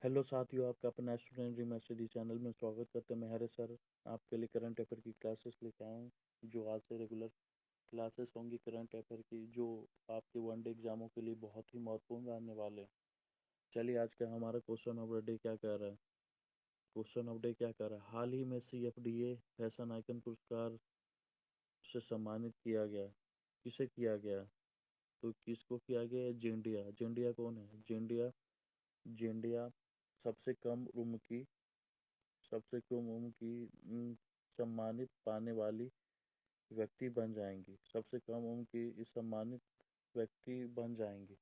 Hello साथियों, आपका अपना स्टूडेंट ड्रीम स्टडी चैनल में स्वागत करते हैं। मैं हरे सर आपके लिए करंट अफेयर की क्लासेस लेके आया हूँ, जो आज से रेगुलर क्लासेस होंगी करंट अफेयर की, जो आपके वनडे एग्जामों के लिए बहुत ही महत्वपूर्ण आने वाले हैं। चलिए, आज का हमारा क्वेश्चन ऑफ द डे क्या कह रहा है। क्वेश्चन ऑफ डे क्या कह रहा है, हाल ही में CFDA फैशन आइकन पुरस्कार से सम्मानित किया गया। किसे किया गया? तो किसको किया गया है? जेंडिया। जेंडिया कौन है? जेंडिया जेंडिया सबसे कम उम्र की सबसे कम उम्र की सम्मानित पाने वाली व्यक्ति बन जाएंगी। सबसे कम उम्र की इस सम्मानित व्यक्ति बन जाएंगी।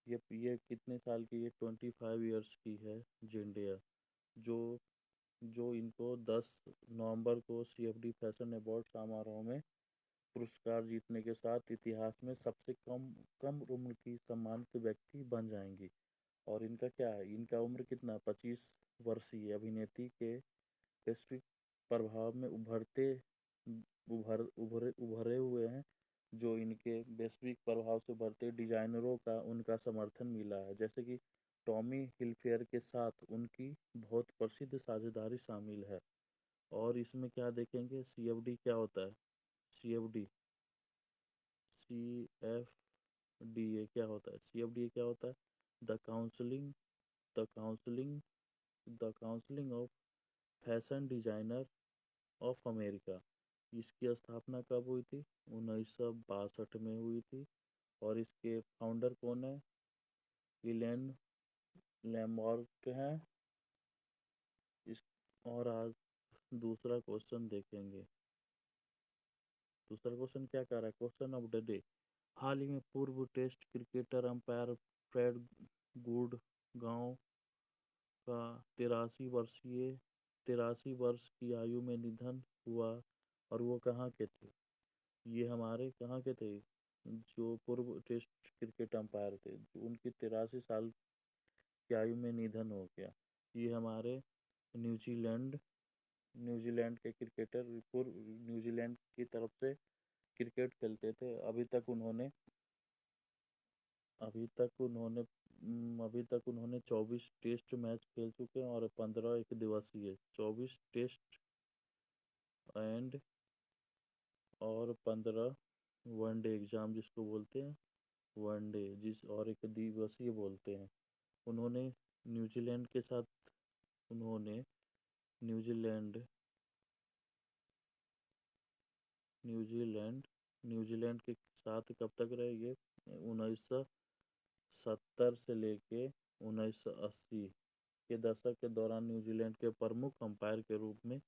ये कितने साल की? ये 25 ईयर्स की है जेंडिया, जो जो इनको 10 नवंबर को CFD फैशन अवार्ड समारोह में पुरस्कार जीतने के साथ इतिहास में सबसे कम कम उम्र की सम्मानित व्यक्ति बन जाएंगी। और इनका क्या है? इनका उम्र कितना? 25 वर्षीय अभिनेत्री के वैश्विक प्रभाव में उभरे हुए हैं। जो इनके वैश्विक प्रभाव से उभरते डिजाइनरों का उनका समर्थन मिला है, जैसे कि टॉमी हिलफेयर के साथ उनकी बहुत प्रसिद्ध साझेदारी शामिल है। और इसमें क्या देखेंगे? CFD क्या होता है? CFD CFDA क्या होता है? CFDA क्या होता है? The counselling the counselling the counselling of fashion designer of America. इसकी स्थापना कब हुई थी? 1962 में हुई थी। और इसके फाउंडर कौन है? इलेन लैमॉर्क हैं। इस और आज दूसरा क्वेश्चन देखेंगे। दूसरा क्वेश्चन क्या कर रहा है? क्वेश्चन ऑफ द डे, हाल ही में पूर्व test cricketer umpire Fred Goodall का 83 वर्ष की आयु में निधन हुआ। और वो कहाँ के थे? ये हमारे कहाँ के थे? जो पूर्व टेस्ट क्रिकेट अंपायर थे, उनकी 83 साल की आयु में निधन हो गया। ये हमारे न्यूजीलैंड न्यूजीलैंड के क्रिकेटर, पूर्व न्यूजीलैंड की तरफ से क्रिकेट खेलते थे। अभी तक उन्होंने 24 टेस्ट मैच खेल चुके हैं और 15 एक दिवसीय, 24 टेस्ट एंड और 15 वनडे एग्जाम जिसको बोलते हैं, वनडे जिस और एक दिवसीय बोलते हैं। उन्होंने न्यूजीलैंड के साथ उन्होंने न्यूजीलैंड न्यूजीलैंड न्यूजीलैंड के साथ कब तक रहे ये? 1970 से लेके 1980 के दशक के दौरान न्यूजीलैंड के प्रमुख अंपायर के रूप में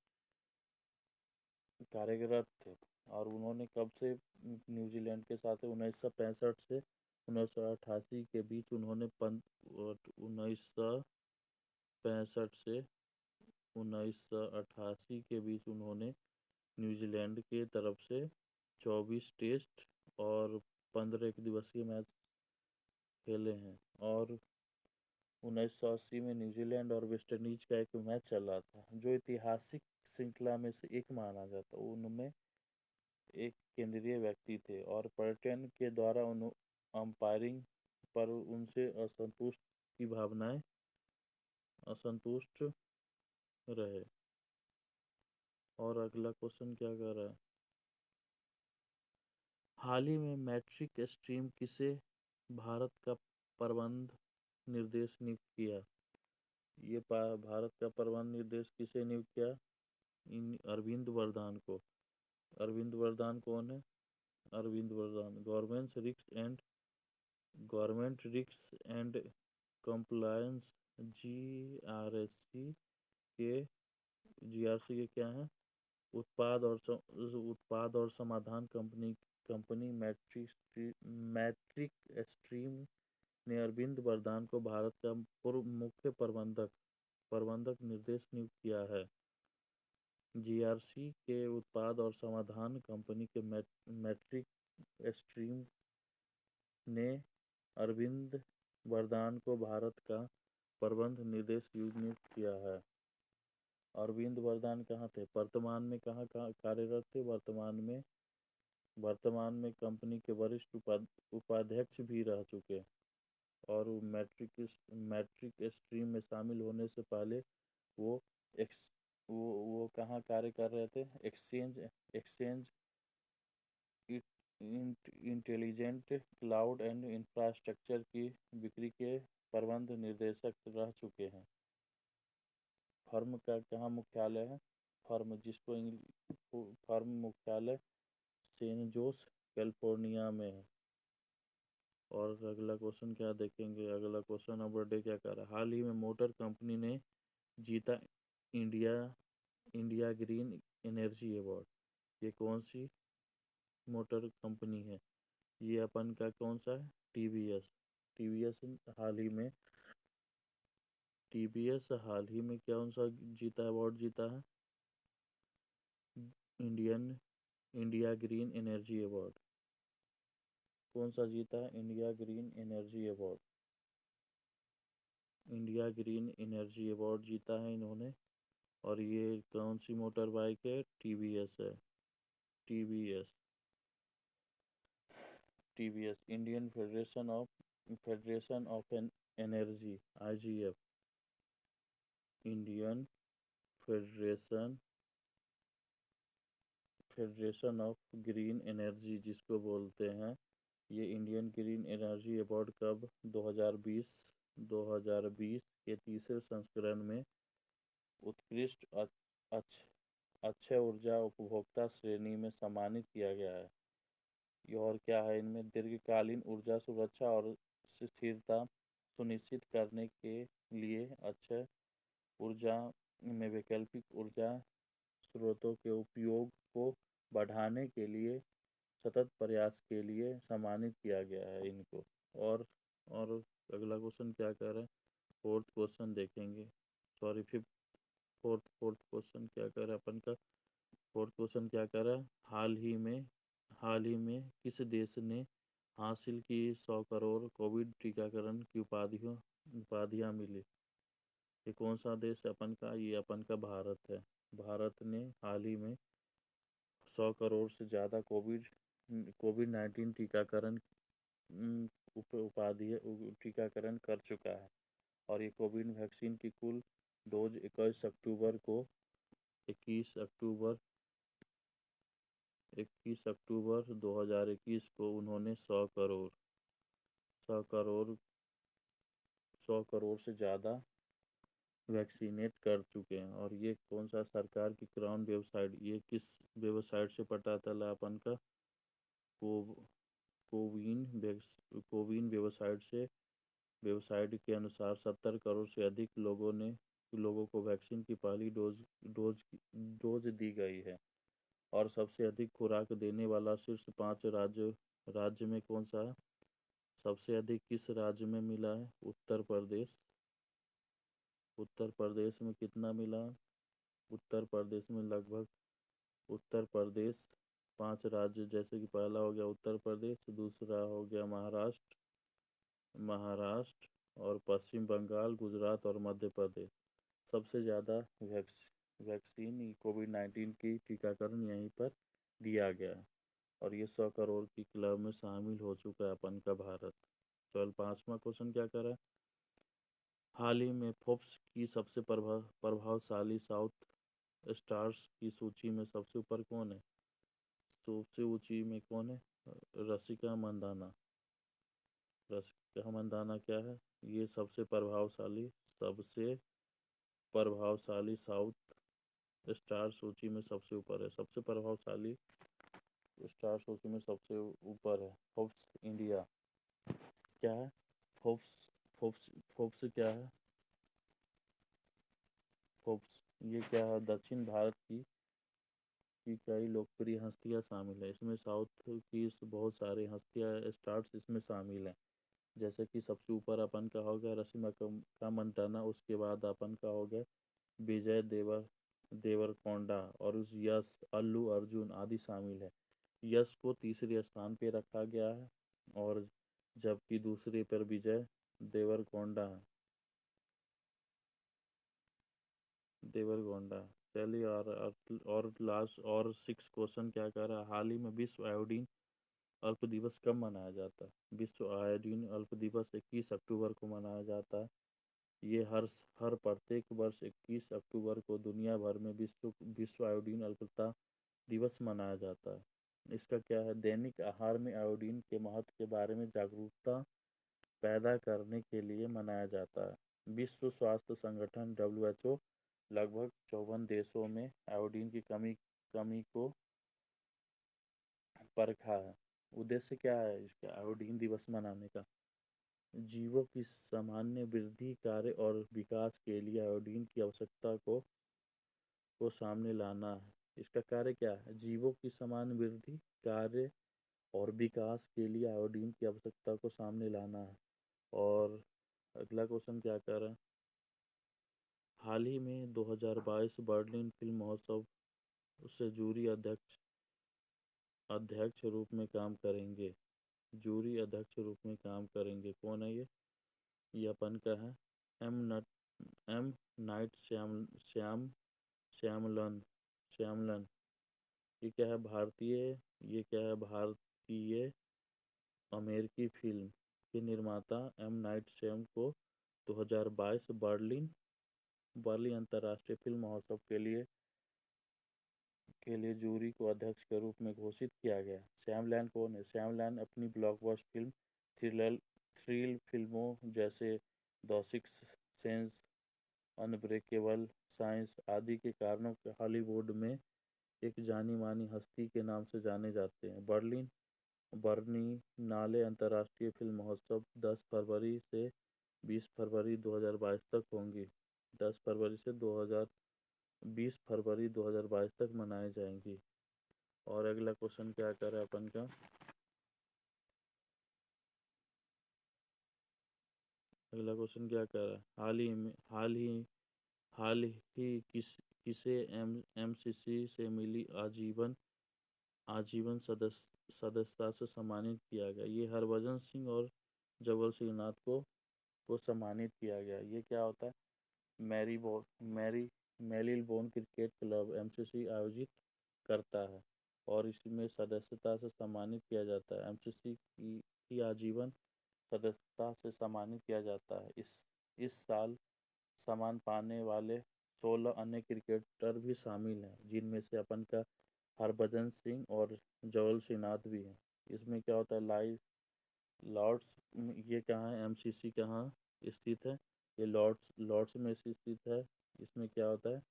कार्यरत थे। और उन्होंने कब से न्यूजीलैंड के साथ? 1965 से 1988 के बीच उन्होंने 1965 से 1988 के बीच उन्होंने न्यूजीलैंड के तरफ से 24 टेस्ट और 15 एक दिवसीय मैच खेले हैं। और 1980 में न्यूजीलैंड और वेस्टइंडीज का एक मैच चल रहा था, जो ऐतिहासिक श्रृंखला में से एक माना जाता है। उनमें एक केंद्रीय व्यक्ति थे और पर्यटन के द्वारा उन अंपायरिंग पर उनसे असंतुष्ट रहे। और अगला क्वेश्चन क्या कर रहा है, हाल ही में मैट्रिक स्ट्रीम किसे भारत का प्रबंध निर्देश नियुक्त किया? ये भारत का प्रबंध निर्देश किसे नियुक्त किया? अरविंद वर्धान को। अरविंद वर्धान कौन है? Arvind Vardhan government risk and compliance के GRC के क्या है? उत्पाद और समाधान कंपनी मैट्रिक स्ट्रीम ने अरविंद वर्धान को भारत का पूर्व मुख्य प्रबंधक निर्देश नियुक्त किया है। GRC के उत्पाद और समाधान कंपनी के मैट्रिक स्ट्रीम ने अरविंद वर्धान को भारत का प्रबंध निर्देश नियुक्त किया है। अरविंद वर्धान कहाँ थे? वर्तमान में कहाँ कार्यरत थे? वर्तमान में कंपनी के वरिष्ठ उपाध्यक्ष भी रह चुके। اور میट्रिक اسٹریم میں شامل ہونے سے پہلے وہ ایکس وہ کہاں کاریہ کر رہے تھے؟ Exchange intelligent cloud and infrastructure کی بکری کے پربندھ نردیشک رہ چکے ہیں۔ فرم کا کہاں مکھیالیہ ہے؟ فرم مکھیالیہ سین جوس کیلیفورنیا میں ہے۔ اور اگلا کوشچن کیا دیکھیں گے؟ اگلا کوشچن نمبر ڈے کیا کر رہا ہے؟ حال ہی میں موٹر کمپنی نے جیتا انڈیا گرین انرجی ایوارڈ۔ یہ کون سی موٹر کمپنی ہے؟ یہ اپن کا کون سا ہے؟ ٹی وی ایس حال ہی میں کون سا ایوارڈ جیتا ہے؟ India green energy award. کون سا جیتا ہے؟ India green energy award. India green energy award جیتا ہے انہوں نے۔ اور یہ کون سی موٹر بائک ہے؟ ٹی وی ایس ہے۔ T V S Indian federation of energy IGF۔ Indian federation of green energy جس کو بولتے ہیں، یہ انڈین گرین انرجی ایوارڈ کب 2020 کے تیسرے سنسکرن میں اتکرشٹ اچھے ارجا اپبھوکتا شریणी میں سمانت کیا گیا ہے۔ یہ اور کیا ہے؟ ان میں درگھ کالین ارجا سرکشا اور استھرتا سنشچت کرنے کے لیے اچھے ارجا میں ویکلپک ارجا स्रोतों के उपयोग को बढ़ाने के लिए सतत प्रयास के लिए सम्मानित किया गया है इनको। और अगला क्वेश्चन क्या कह रहे हैं? फोर्थ क्वेश्चन देखेंगे। सॉरी फोर्थ क्वेश्चन क्या कह रहा है अपन का? फोर्थ क्वेश्चन क्या कह रहा है? हाल ही में किस देश ने हासिल की 100 करोड़ कोविड टीकाकरण की उपाधियाँ मिली? ये कौन सा देश है अपन का? ये अपन का भारत है। भारत ने हाल ही में 100 करोड़ से ज़्यादा कोविड-19 टीकाकरण कर चुका है। और ये कोविड वैक्सीन की कुल डोज 21 अक्टूबर 2021 को उन्होंने 100 करोड़ से ज़्यादा वैक्सीनेट कर चुके हैं। और ये कौन सा सरकार की क्राउन वेबसाइट? ये किस वेबसाइट से पता चला अपन का? कोविन वेबसाइट के अनुसार 70 करोड़ से अधिक लोगों को वैक्सीन की पहली डोज दी गई है। और सबसे अधिक खुराक देने वाला शीर्ष 5 राज्य में कौन सा है? सबसे अधिक किस राज्य में मिला है? उत्तर प्रदेश। उत्तर प्रदेश में कितना मिला? उत्तर प्रदेश में लगभग 5 राज्य, जैसे कि पहला हो गया उत्तर प्रदेश, दूसरा हो गया महाराष्ट्र और पश्चिम बंगाल, गुजरात और मध्य प्रदेश। सबसे ज़्यादा वैक्सीन कोविड-19 की टीकाकरण यहीं पर दिया गया है। और ये 100 करोड़ की क्लब में शामिल हो चुका है अपन का भारत। तो 5वां क्वेश्चन क्या कर रहा है? हाल ही में फोर्ब्स की सबसे प्रभावशाली साउथ स्टार्स की सूची में सबसे ऊपर कौन है? सबसे ऊंची में कौन है? रसिका मंदाना क्या है? ये सबसे प्रभावशाली साउथ स्टार सूची में सबसे ऊपर है। सबसे प्रभावशाली स्टार सूची में सबसे ऊपर है। फोर्ब्स इंडिया क्या है? फोर्ब्स क्या है? फोर्ब्स ये क्या है? दक्षिण भारत की कई लोकप्रिय हस्तियां शामिल है इसमें। साउथ की बहुत सारी हस्तियां स्टार्स इसमें शामिल हैं। जैसे कि सबसे ऊपर अपन का हो गया रश्मिका मंदाना, उसके बाद अपन का हो गया विजय देवरकोंडा और यश, अल्लू अर्जुन आदि शामिल है। यश को तीसरे स्थान पे रखा गया है और जबकि दूसरे पर विजय देवरकोंडा है। चलिए और लास्ट और 6 क्वेश्चन क्या कर रहा है? हाल ही में विश्व आयोडीन अल्प दिवस कब मनाया जाता है? विश्व आयोडीन अल्प दिवस 21 अक्टूबर को मनाया जाता है। ये हर प्रत्येक वर्ष 21 अक्टूबर को दुनिया भर में विश्व आयोडीन अल्पता दिवस मनाया जाता है। इसका क्या है? दैनिक आहार में आयोडीन के महत्व के बारे में जागरूकता पैदा करने के लिए मनाया जाता है। विश्व स्वास्थ्य संगठन WHO लगभग 54 देशों में आयोडीन की कमी को परखा है। उद्देश्य क्या है इसका आयोडीन दिवस मनाने का? जीवों की सामान्य वृद्धि, कार्य और विकास के लिए आयोडीन की आवश्यकता को सामने लाना है। इसका कार्य क्या है? जीवों की सामान्य वृद्धि, कार्य और विकास के लिए आयोडीन की आवश्यकता को सामने लाना है। और अगला क्वेश्चन क्या कर रहा है? हाल ही में 2022 बर्लिन फिल्म महोत्सव से जूरी अध्यक्ष रूप में काम करेंगे। जूरी अध्यक्ष रूप में काम करेंगे, कौन है ये अपन का है एम नाइट श्यामलन। ये क्या है? ये क्या है? भारतीय अमेरिकी फिल्म के निर्माता एम नाइट श्याम को 2022 बर्लिन अंतर्राष्ट्रीय फिल्म महोत्सव के लिए जूरी को अध्यक्ष के रूप में घोषित किया गया। श्यामलान कौन है? श्यामलान अपनी ब्लॉकबस्टर फिल्म थ्रिल फिल्मों जैसे the sixth sense, unbreakable science आदि के कारणों से हॉलीवुड में एक जानी मानी हस्ती के नाम से जाने जाते हैं। बर्निनाले अंतर्राष्ट्रीय फिल्म महोत्सव 10 फरवरी से 20 फरवरी 2022 तक होंगी। 10 फरवरी से 20 फरवरी 2022 तक मनाए जाएंगी। और अगला क्वेश्चन क्या कर रहा है अपन का? अगला क्वेश्चन क्या कर रहा है? हाल ही किसे एमसीसी से मिली आजीवन सदस्यता से सम्मानित किया गया? ये हरभजन सिंह और जबल सिंह नाथ को सम्मानित किया गया। ये क्या होता है? Mary Marylebone cricket club MCC आयोजित करता है और इसमें सदस्यता से सम्मानित किया जाता है। एमसीसी की आजीवन सदस्यता से सम्मानित किया जाता है। इस साल सम्मान पाने वाले 16 अन्य क्रिकेटर भी शामिल हैं, जिनमें से अपन का हरभजन सिंह और जवल श्रीनाथ भी हैं। इसमें क्या होता है? लॉर्ड्स, ये कहाँ है? एमसीसी कहाँ स्थित है? ये लॉर्ड्स में स्थित है। इसमें क्या होता है?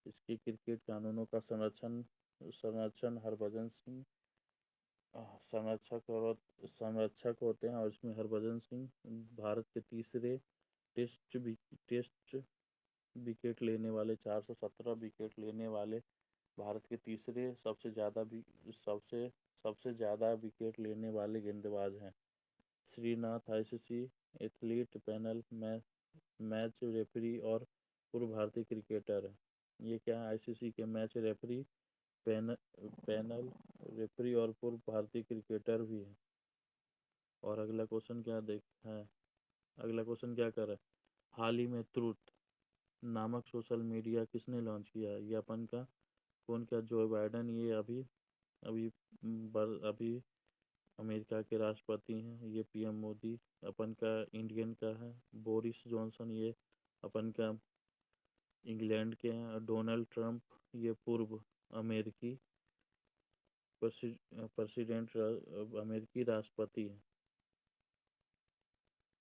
इसके क्रिकेट कानूनों का संरक्षण हरभजन सिंह संरक्षक होते हैं और इसमें हरभजन सिंह भारत के तीसरे टेस्ट टेस्ट विकेट लेने वाले 417 विकेट लेने वाले भारत के तीसरे सबसे ज़्यादा विकेट लेने वाले गेंदबाज हैं। श्रीनाथ आईसीसी एथलीट पैनल में मैच रेफरी और पूर्व भारतीय क्रिकेटर है। ये क्या है? आईसीसी के मैच पैनल रेफरी और पूर्व भारतीय क्रिकेटर भी है। और अगला क्वेश्चन क्या देख है? अगला क्वेश्चन क्या कर रहा है? हाल ही में ट्रूथ नामक सोशल मीडिया किसने लॉन्च किया है? ये अपन का कौन? क्या जो बाइडन? ये अभी अभी अमेरिका के राष्ट्रपति हैं। ये पीएम मोदी अपन का इंडियन का है। बोरिस जॉनसन ये अपन का इंग्लैंड के हैं। डोनाल्ड ट्रंप ये पूर्व अमेरिकी प्रेसिडेंट अमेरिकी राष्ट्रपति हैं।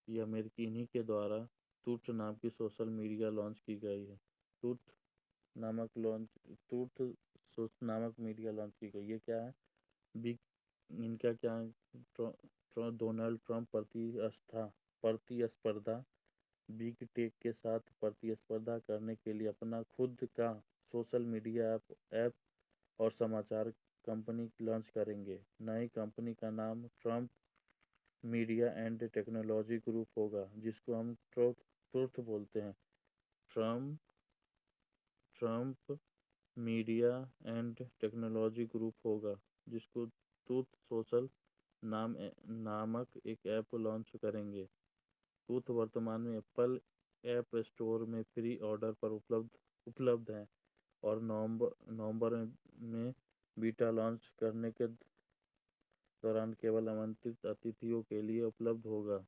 ये अमेरिकी इन्हीं के द्वारा ट्रूथ नाम की सोशल मीडिया लॉन्च की गई है। ट्रूथ ट्रूथ नामक मीडिया लॉन्च की गई। ये क्या है? बिग इनका क्या है? डोनाल्ड ट्रंप प्रतिस्पर्धा बिग टेक के साथ प्रतिस्पर्धा करने के लिए अपना खुद का सोशल मीडिया ऐप और समाचार कंपनी लॉन्च करेंगे। नई कंपनी का नाम Trump media and technology group होगा, जिसको हम ट्रुथ बोलते हैं। Trump Trump media and technology group होगा, जिसको ट्रूथ सोशल नामक एक ऐप लॉन्च करेंगे। ट्रूथ वर्तमान में एप्पल ऐप स्टोर में फ्री ऑर्डर पर उपलब्ध है और नवंबर में बीटा लॉन्च दौरान केवल आमंत्रित अतिथियों के लिए उपलब्ध होगा।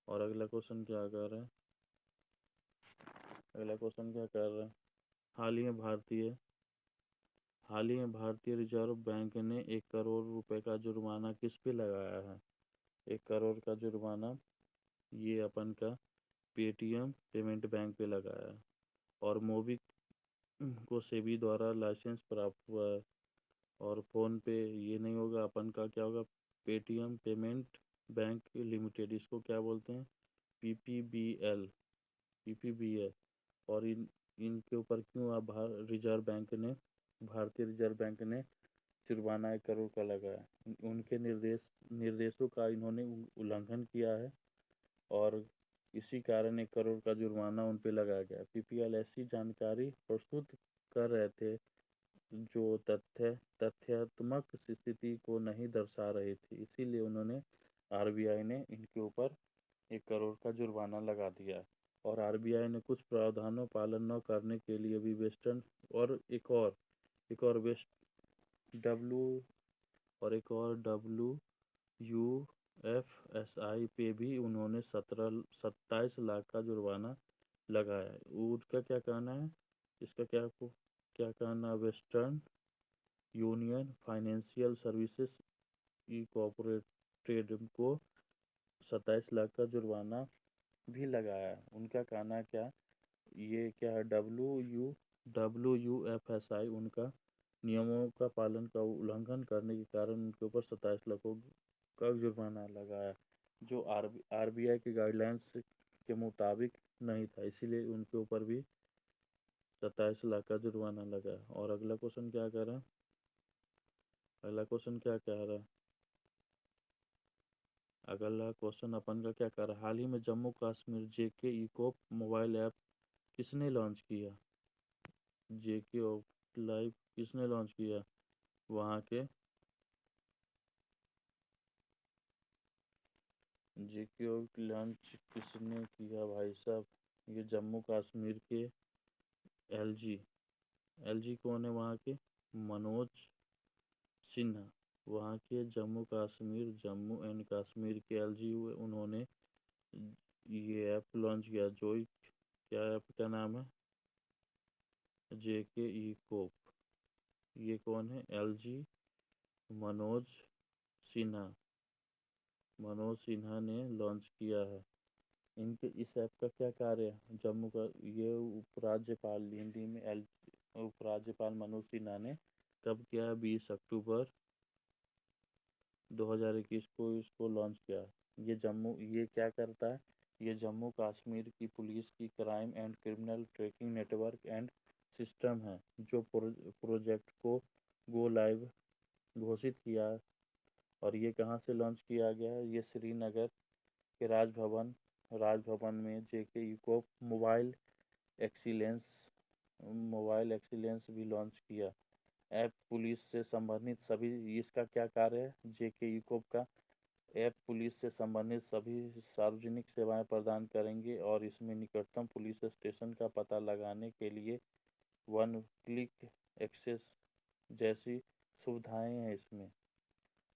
और अगला क्वेश्चन क्या कर रहा है, अगला क्वेश्चन क्या कर रहा है, हाल ही में भारतीय रिजर्व बैंक ने 1 करोड़ रुपए का जुर्माना किस पे लगाया है। 1 करोड़ का जुर्माना ये अपन का पेटीएम पेमेंट बैंक पे लगाया है। और मोबी को सेबी द्वारा लाइसेंस प्राप्त हुआ है। और फ़ोन पे ये नहीं होगा, अपन का क्या होगा, पेटीएम पेमेंट बैंक लिमिटेड, इसको क्या बोलते हैं, पीपीबीएल, पीपीबीएल। और इनके ऊपर क्यों अब भारतीय रिजर्व बैंक ने जुर्माना 1 करोड़ का लगाया। उनके निर्देशों का इन्होंने उल्लंघन किया है और इसी कारण 1 करोड़ का जुर्माना उन पे लगाया गया। पीपीएल ऐसी जानकारी प्रस्तुत कर रहे थे जो तथ्यात्मक स्थिति को नहीं दर्शा रही थी, इसीलिए उन्होंने आरबीआई ने इनके ऊपर 1 करोड़ का जुर्माना लगा दिया। और आरबीआई ने कुछ प्रावधानों पालन न करने के लिए भी वेस्टर्न और एक और west W U F S I पे भी उन्होंने 27 लाख का जुर्माना लगाया है। उसका क्या कहना है, इसका क्या कहना है, western union financial services incorporated को 27 लाख का जुर्माना भी लगाया। उनका कहना क्या, ये क्या है, WUFSI उनका नियमों का पालन का उल्लंघन करने के कारण उनके ऊपर 27 लाख का जुर्माना लगाया, जो आरबीआई के गाइडलाइंस के मुताबिक नहीं था, इसीलिए उनके ऊपर भी 27 लाख का जुर्माना लगा। और अगला क्वेश्चन क्या कह रहा है, अगला क्वेश्चन क्या कह रहा है, अगला क्वेश्चन अपन का क्या कर रहा है, हाल ही में जम्मू कश्मीर जेके इकोप मोबाइल ऐप किसने लॉन्च किया। जेके लाइव किसने लॉन्च किया, वहाँ के जेके लॉन्च किसने किया भाई साहब, ये जम्मू कश्मीर के एलजी कौन है, वहाँ के मनोज सिन्हा, वहाँ के जम्मू एंड कश्मीर के एलजी हुए, उन्होंने ये ऐप लॉन्च किया। जो क्या ऐप का नाम है, जेके ई कोप। ये कौन है, एलजी मनोज सिन्हा ने लॉन्च किया है। इनके इस ऐप का क्या कार्य है, जम्मू का ये उपराज्यपाल हिंदी में उपराज्यपाल मनोज सिन्हा ने कब किया है, 20 अक्टूबर 2021 को इसको लॉन्च किया। ये क्या करता है, ये जम्मू कश्मीर की पुलिस की crime and criminal tracking network and system है, जो प्रोजेक्ट को गो लाइव घोषित किया। और ये कहाँ से लॉन्च किया गया है, ये श्रीनगर के राजभवन में जेके इकोप मोबाइल एक्सीलेंस भी लॉन्च किया। ऐप पुलिस से संबंधित सभी, इसका क्या कार्य है, जेके इकोप का ऐप पुलिस से संबंधित सभी सार्वजनिक सेवाएं प्रदान करेंगे और इसमें निकटतम पुलिस स्टेशन का पता लगाने के लिए 1 क्लिक एक्सेस जैसी सुविधाएं हैं इसमें।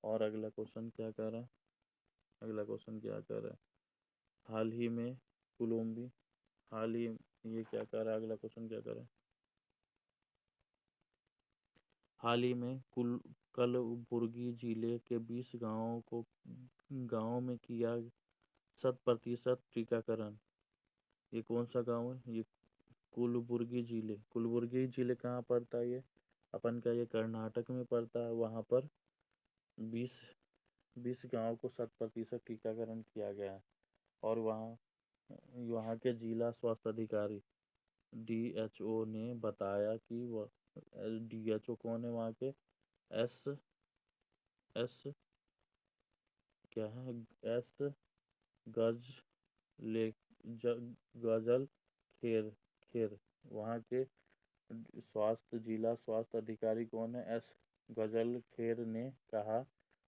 और अगला क्वेश्चन क्या कर रहा है, अगला क्वेश्चन क्या कर रहा है, हाल ही में कोलंबी हाल ही ये क्या कर रहा है, अगला क्वेश्चन क्या कर रहा है, हाल ही में कलबुर्गी जिले के 20 गांवों में किया 100% टीकाकरण। ये कौन सा गांव है, ये कुलबुर्गी जिले कहाँ पड़ता है, ये अपन का ये कर्नाटक में पड़ता है। वहाँ पर 20 गांव को 100% टीकाकरण किया गया है। और वहाँ के जिला स्वास्थ्य अधिकारी DHO ने बताया कि वह DHO कौन है, वहाँ के एस एस क्या है, एस गज ले गजल खेर वहाँ के जिला स्वास्थ्य अधिकारी कौन है, एस गजल खेर ने कहा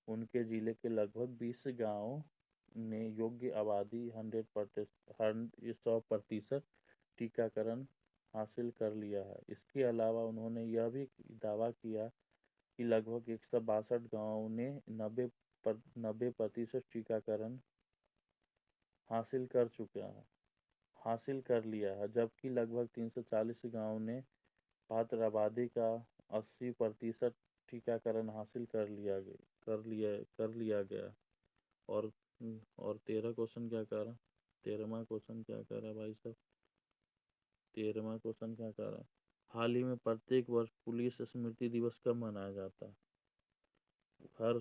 उनके जिले के लगभग 20 गाँव ने योग्य आबादी 100% टीकाकरण हासिल कर लिया है। इसके अलावा उन्होंने यह भी दावा किया कि लगभग 162 गांवों ने 90% टीकाकरण हासिल कर चुका है हासिल कर लिया है, जबकि लगभग 340 गांवों ने पात्र आबादी का 80% टीकाकरण हासिल कर लिया गया। और 13 क्वेश्चन क्या कर रहा है, 13वां क्वेश्चन क्या कर रहा है भाई साहब, 13वां क्वेश्चन क्या कर रहा है, हाल ही में प्रत्येक वर्ष पुलिस स्मृति दिवस कब मनाया जाता है? हर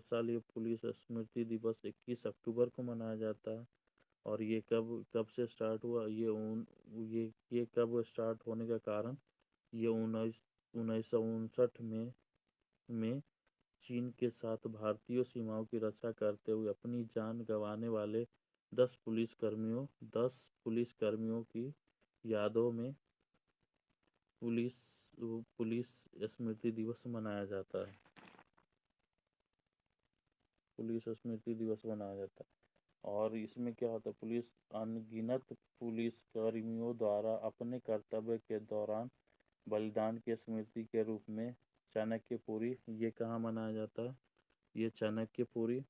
साल ये पुलिस स्मृति दिवस 21 अक्टूबर को मनाया जाता है। और ये कब कब से स्टार्ट हुआ, ये कब स्टार्ट होने का कारण, ये 1959 में चीन के साथ भारतीय सीमाओं की रक्षा करते हुए अपनी जान गंवाने वाले 10 पुलिसकर्मियों की यादों में पुलिस पुलिस स्मृति दिवस मनाया जाता है। पुलिस स्मृति दिवस मनाया जाता है। और इसमें क्या होता है, अनगिनत पुलिसकर्मियों द्वारा अपने कर्तव्य के दौरान बलिदान की स्मृति के रूप में चाणक्यपुरी, ये कहाँ मनाया जाता है, ये चाणक्यपुरी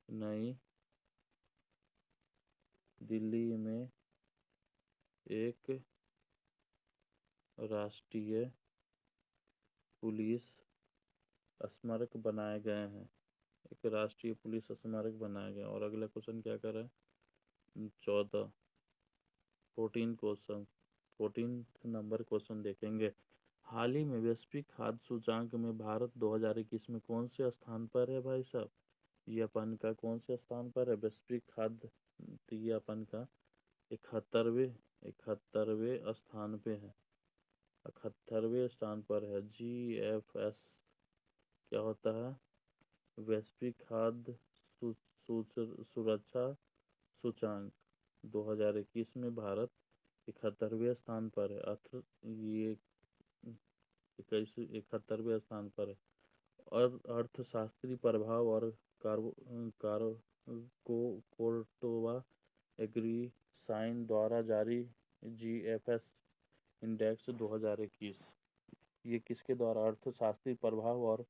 नई दिल्ली में एक राष्ट्रीय पुलिस स्मारक बनाए गए हैं। एक राष्ट्रीय पुलिस स्मारक बनाया गया। और अगला क्वेश्चन क्या कर रहा है, 14 नंबर क्वेश्चन देखेंगे। हाल ही में वैश्विक खाद्य सूचकांक में भारत 2021 में कौन से स्थान पर है भाई साहब? ये अपन का कौन से स्थान पर है वैश्विक खाद्य, तो ये अपन का 71वें स्थान पे है, 71वें स्थान पर है। GFS क्या होता है, वैश्विक खाद्य सुरक्षा सूचकांक 2021 में भारत 71वें स्थान पर है। ये 71वें स्थान पर है। और अर्थशास्त्री प्रभाव और कोर्टोवा एग्री साइन द्वारा जारी GFS इंडेक्स 2021, ये किसके द्वारा, अर्थशास्त्री प्रभाव और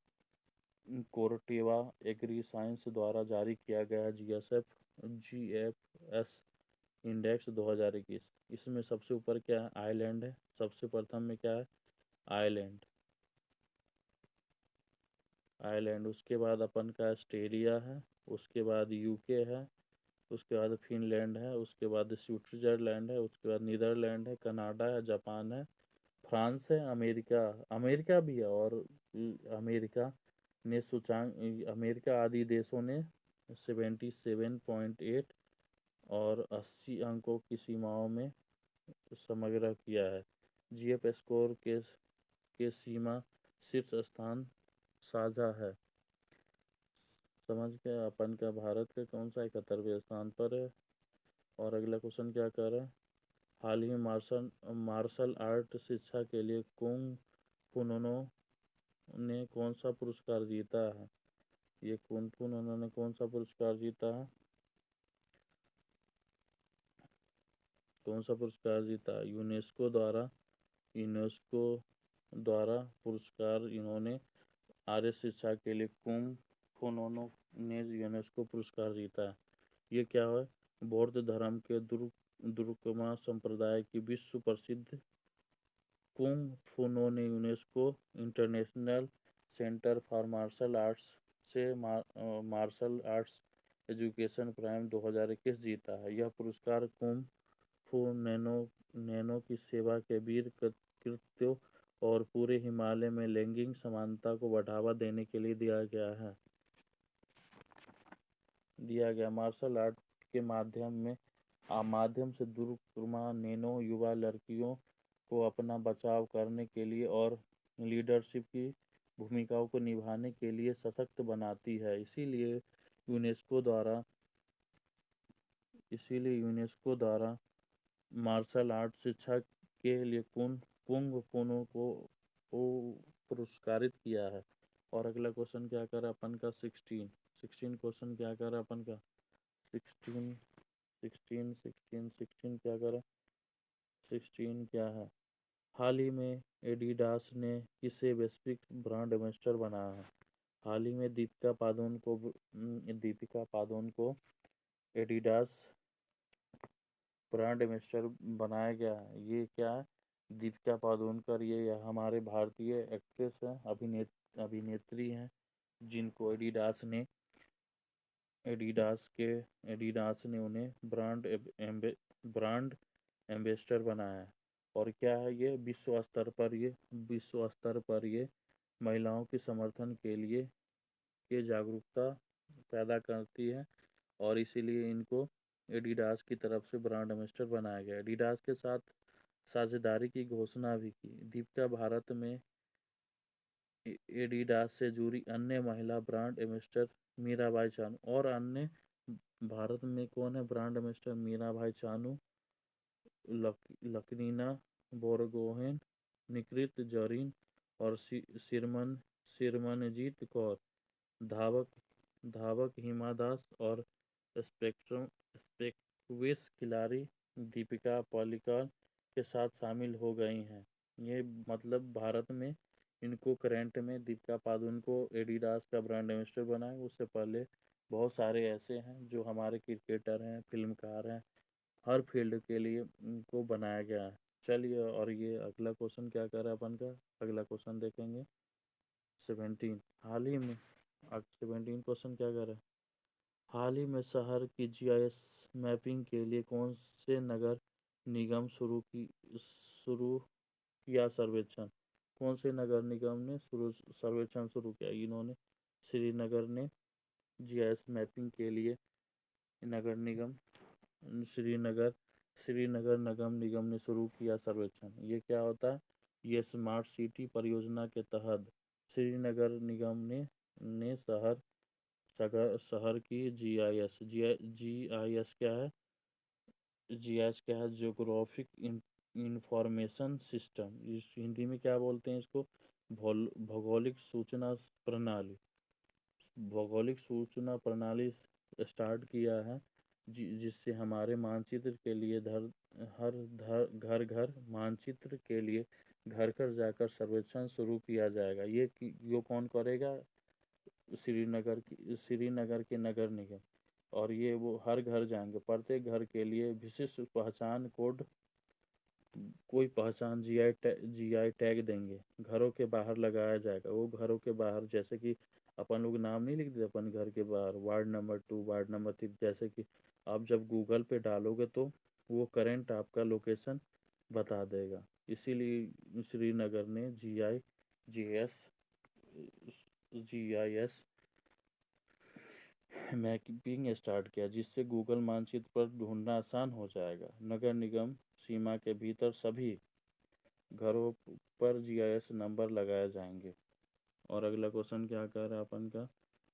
कोर्टेवा एग्री साइंस द्वारा जारी किया गया GFS इंडेक्स 2021। इसमें सबसे ऊपर क्या है, आयरलैंड है। सबसे प्रथम में क्या है, आयरलैंड। उसके बाद अपन का ऑस्ट्रेलिया है, उसके बाद यूके है, उसके बाद फिनलैंड है, उसके बाद स्विट्जरलैंड है, उसके बाद नीदरलैंड है, कनाडा है, जापान है, फ्रांस है, अमेरिका भी है। और अमेरिका ने सूचांक, अमेरिका आदि देशों ने 77.8 और 80 अंकों की सीमाओं में समग्र किया है। GF स्कोर के सीमा शीर्ष स्थान साझा है। समझ के अपन का भारत का कौन सा 71वें स्थान पर है। और अगला क्वेश्चन क्या कर रहा है, हाल ही में मार्शल आर्ट शिक्षा के लिए कुंग फुनोनो ने कौन सा पुरस्कार जीता है? ये कुंग फुनोनो ने कौन सा पुरस्कार जीता है, कौन सा पुरस्कार जीता? यूनेस्को द्वारा पुरस्कार इन्होंने आर्य शिक्षा के लिए कुंग फुनोनो ने यूनेस्को पुरस्कार जीता है। ये क्या है, बौद्ध धर्म के दुर्गमा संप्रदाय की विश्व प्रसिद्ध कुंग फुनो ने UNESCO international centre for martial arts से मार्शल आर्ट्स एजुकेशन प्राइम 2021 जीता है। यह पुरस्कार कुंग फू नैनो की सेवा के वीर कृत्यों और पूरे हिमालय में लैंगिक समानता को बढ़ावा देने के लिए दिया गया। मार्शल आर्ट के माध्यम से दुर्गमा नैनो युवा लड़कियों को अपना बचाव करने के लिए और लीडरशिप की भूमिकाओं को निभाने के लिए सशक्त बनाती है। इसीलिए यूनेस्को द्वारा मार्शल आर्ट शिक्षा के लिए कुंग फुनो को पुरस्कारित किया है। और अगला क्वेश्चन क्या कर अपन का 16 क्वेश्चन क्या कर अपन का 16 क्या कर 16 क्या है? हाल ही में एडिडास ने किसे वैश्विक ब्रांड एम्बेसडर बनाया है? हाल ही में दीपिका पादुकोण को एडिडास ब्रांड एम्बेसडर बनाया गया है। ये क्या है? दीपिका पादुकोण, ये हमारे भारतीय एक्ट्रेस हैं, अभिनेत्री हैं, जिनको एडिडास ने उन्हें ब्रांड एम्बेसडर बनाया है। और क्या है ये? विश्व स्तर पर ये महिलाओं के समर्थन के लिए जागरूकता पैदा करती है, और इसीलिए इनको एडिडास की तरफ से ब्रांड एम्बेसडर बनाया गया। एडिडास के साथ साझेदारी की घोषणा भी की। दीपिका भारत में एडिडास से जुड़ी अन्य महिला ब्रांड एम्बेसडर मीराबाई चानू और अन्य भारत में कौन है ब्रांड एम्बेसडर? मीराबाई चानू, लकनीना बोरगोहेन, निकृत जरीन और सिरमनजीत कौर। धावक हिमा दास और स्पेक्विस खिलाड़ी दीपिका पालिकल के साथ शामिल हो गई हैं। ये मतलब भारत में इनको करंट में दीपिका पादुकोण को एडिडास का ब्रांड एम्बेसडर बनाए। उससे पहले बहुत सारे ऐसे हैं जो हमारे क्रिकेटर हैं, फिल्मकार हैं, हर फील्ड के लिए इनको बनाया गया है। चलिए, और ये अगला क्वेश्चन क्या कर रहा है अपन का? अगला क्वेश्चन देखेंगे 17। हाल ही में 17 क्वेश्चन क्या कर रहा है? हाल ही में शहर की जीआईएस मैपिंग के लिए कौन से नगर निगम शुरू किया सर्वेक्षण? कौन से नगर निगम ने सर्वेक्षण शुरू किया? इन्होंने श्रीनगर ने जीआईएस मैपिंग के लिए नगर निगम श्रीनगर श्रीनगर नगर निगम ने शुरू किया सर्वेक्षण। ये क्या होता है? ये स्मार्ट सिटी परियोजना के तहत श्रीनगर निगम ने शहर की जीआईएस क्या है? जीआईएस क्या है? Geographic information system. इस हिंदी में क्या बोलते हैं इसको? भौगोलिक सूचना प्रणाली। भौगोलिक सूचना प्रणाली स्टार्ट किया है, जिससे हमारे मानचित्र के लिए घर घर मानचित्र के लिए घर घर जाकर सर्वेक्षण शुरू किया जाएगा। ये कौन करेगा? श्रीनगर के नगर निगम। और ये वो हर घर जाएंगे, प्रत्येक घर के लिए विशिष्ट पहचान कोड, कोई पहचान जीआई टैग देंगे, घरों के बाहर लगाया जाएगा। वो घरों के बाहर, जैसे कि अपन लोग नाम नहीं लिखते अपन घर के बाहर, वार्ड नंबर 2, वार्ड नंबर 3, जैसे कि आप जब गूगल पे डालोगे तो वो करंट आपका लोकेशन बता देगा। इसीलिए श्रीनगर ने जीआईएस मैपिंग स्टार्ट किया, जिससे गूगल मानचित्र पर ढूंढना आसान हो जाएगा। नगर निगम सीमा के भीतर सभी घरों पर जीआईएस नंबर लगाए जाएंगे। और अगला क्वेश्चन क्या कह रहा है अपन का?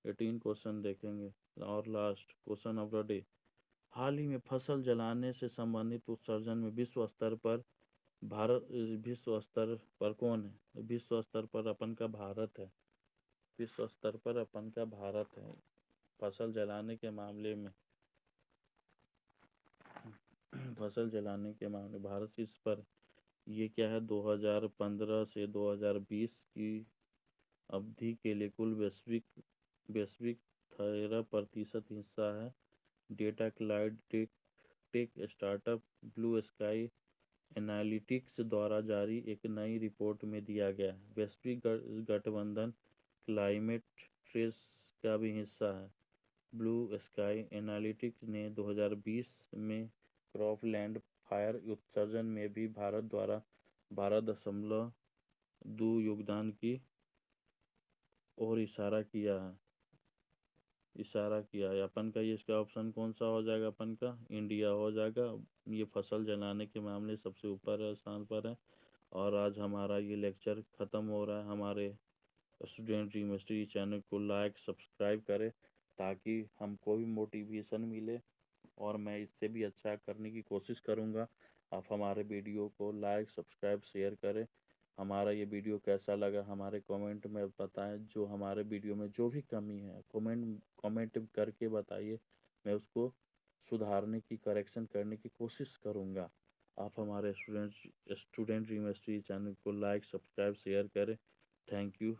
18 क्वेश्चन देखेंगे और last question of the day. हाल ही में फसल जलाने से संबंधित उत्सर्जन में विश्व स्तर पर कौन है? विश्व स्तर पर अपन का भारत है। विश्व स्तर पर अपन का भारत है फसल जलाने के मामले में। भारत इस पर ये क्या है? 2015 से 2020 की अवधि के लिए कुल वैश्विक 13% हिस्सा है। Data cloud tech startup blue sky analytics द्वारा जारी एक नई रिपोर्ट में दिया गया है। वैश्विक गठबंधन क्लाइमेट ट्रेस का भी हिस्सा है। ब्लू स्काई एनालिटिक्स ने 2020 में क्रॉपलैंड फायर उत्सर्जन में भी भारत द्वारा 12.2 योगदान की और इशारा किया है। अपन का ये इसका ऑप्शन कौन सा हो जाएगा? अपन का इंडिया हो जाएगा। ये फसल जलाने के मामले सबसे ऊपर है, स्थान पर है। और आज हमारा ये लेक्चर ख़त्म हो रहा है। हमारे स्टूडेंट यूनिवर्सिटी चैनल को लाइक सब्सक्राइब करें, ताकि हमको भी मोटिवेशन मिले और मैं इससे भी अच्छा करने की कोशिश करूँगा। आप हमारे वीडियो को लाइक सब्सक्राइब शेयर करें। हमारा ये वीडियो कैसा लगा हमारे कमेंट में बताएं। जो हमारे वीडियो में जो भी कमी है कमेंट करके बताइए, मैं उसको सुधारने की करेक्शन करने की कोशिश करूँगा। آپ ہمارے اسٹوڈنٹ یونیورسٹی چینل کو لائک سبسکرائب شیئر کریں. Thank you.